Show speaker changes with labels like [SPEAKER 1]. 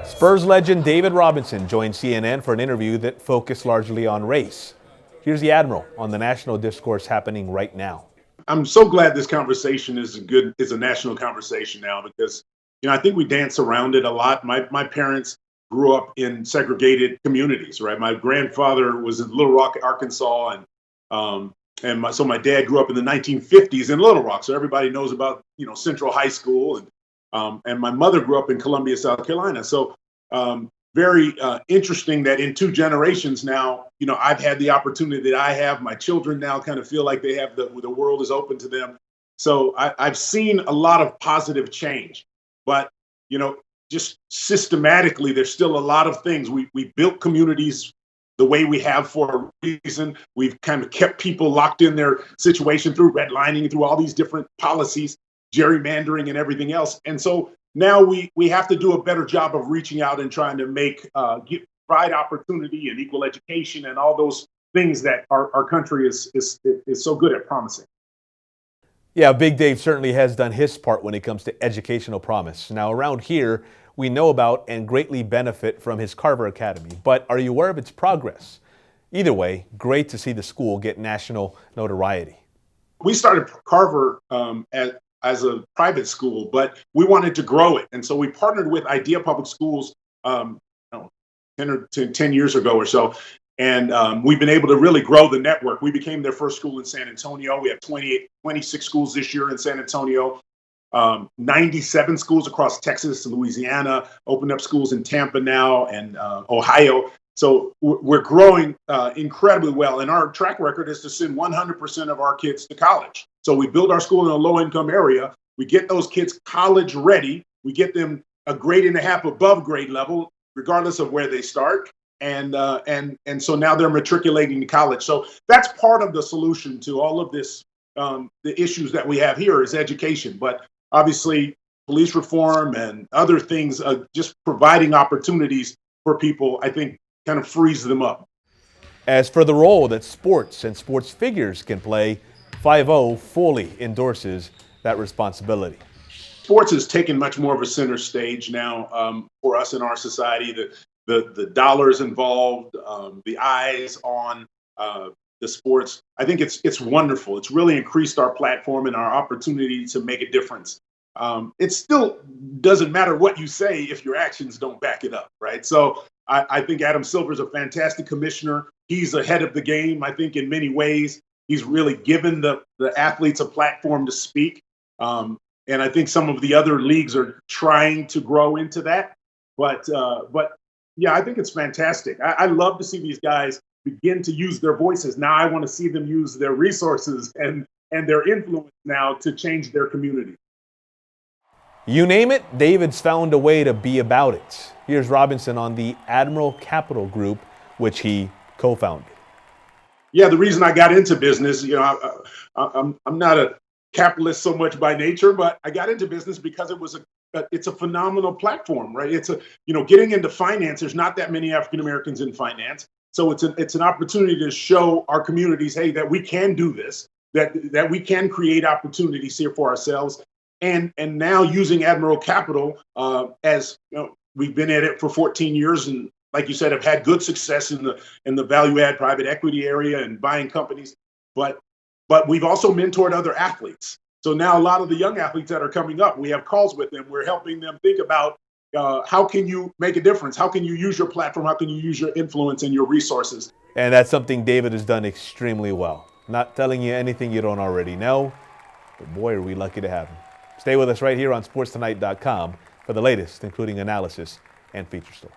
[SPEAKER 1] Spurs legend David Robinson joined CNN for an interview that focused largely on race. Here's the Admiral on the national discourse happening right now.
[SPEAKER 2] I'm so glad this conversation is a national conversation now because, I think we dance around it a lot. My parents grew up in segregated communities, right? My grandfather was in Little Rock, Arkansas, so my dad grew up in the 1950s in Little Rock. So everybody knows about, Central High School, and my mother grew up in Columbia, South Carolina. So very interesting that in two generations now, I've had the opportunity that I have. My children now kind of feel like they have the world is open to them. So I've seen a lot of positive change, but just systematically, there's still a lot of things. We built communities the way we have for a reason. We've kind of kept people locked in their situation through redlining, through all these different policies, gerrymandering and everything else. And so now we have to do a better job of reaching out and trying to provide opportunity and equal education and all those things that our country is so good at promising.
[SPEAKER 1] Yeah, Big Dave certainly has done his part when it comes to educational promise. Now, around here, we know about and greatly benefit from his Carver Academy, but are you aware of its progress? Either way, great to see the school get national notoriety.
[SPEAKER 2] We started Carver as a private school, but we wanted to grow it. And so we partnered with Idea Public Schools 10 years ago or so. And we've been able to really grow the network. We became their first school in San Antonio. We have 26 schools this year in San Antonio, 97 schools across Texas and Louisiana, opened up schools in Tampa now and Ohio. So we're growing incredibly well. And our track record is to send 100% of our kids to college. So we build our school in a low-income area. We get those kids college ready. We get them a grade and a half above grade level, regardless of where they start. And so now they're matriculating to college. So that's part of the solution to all of this. The issues that we have here is education, but obviously police reform and other things, just providing opportunities for people, I think kind of frees them up.
[SPEAKER 1] As for the role that sports and sports figures can play, 5-0 fully endorses that responsibility.
[SPEAKER 2] Sports has taken much more of a center stage now for us in our society. The dollars involved, the eyes on the sports. I think it's wonderful. It's really increased our platform and our opportunity to make a difference. It still doesn't matter what you say if your actions don't back it up, right? So I think Adam Silver's a fantastic commissioner. He's ahead of the game, I think, in many ways. He's really given the athletes a platform to speak. And I think some of the other leagues are trying to grow into that. But yeah, I think it's fantastic. I love to see these guys begin to use their voices. Now I want to see them use their resources and their influence now to change their community.
[SPEAKER 1] You name it, David's found a way to be about it. Here's Robinson on the Admiral Capital Group, which he co-founded.
[SPEAKER 2] Yeah, the reason I got into business, I'm not a capitalist so much by nature, but I got into business because it's a phenomenal platform, right? Getting into finance. There's not that many African Americans in finance, so it's an opportunity to show our communities, hey, that we can do this, that we can create opportunities here for ourselves, and now using Admiral Capital as we've been at it for 14 years, and like you said, have had good success in the value add private equity area and buying companies, but we've also mentored other athletes. So now a lot of the young athletes that are coming up, we have calls with them. We're helping them think about how can you make a difference? How can you use your platform? How can you use your influence and your resources?
[SPEAKER 1] And that's something David has done extremely well. Not telling you anything you don't already know, but boy, are we lucky to have him. Stay with us right here on SportsTonight.com for the latest, including analysis and feature stories.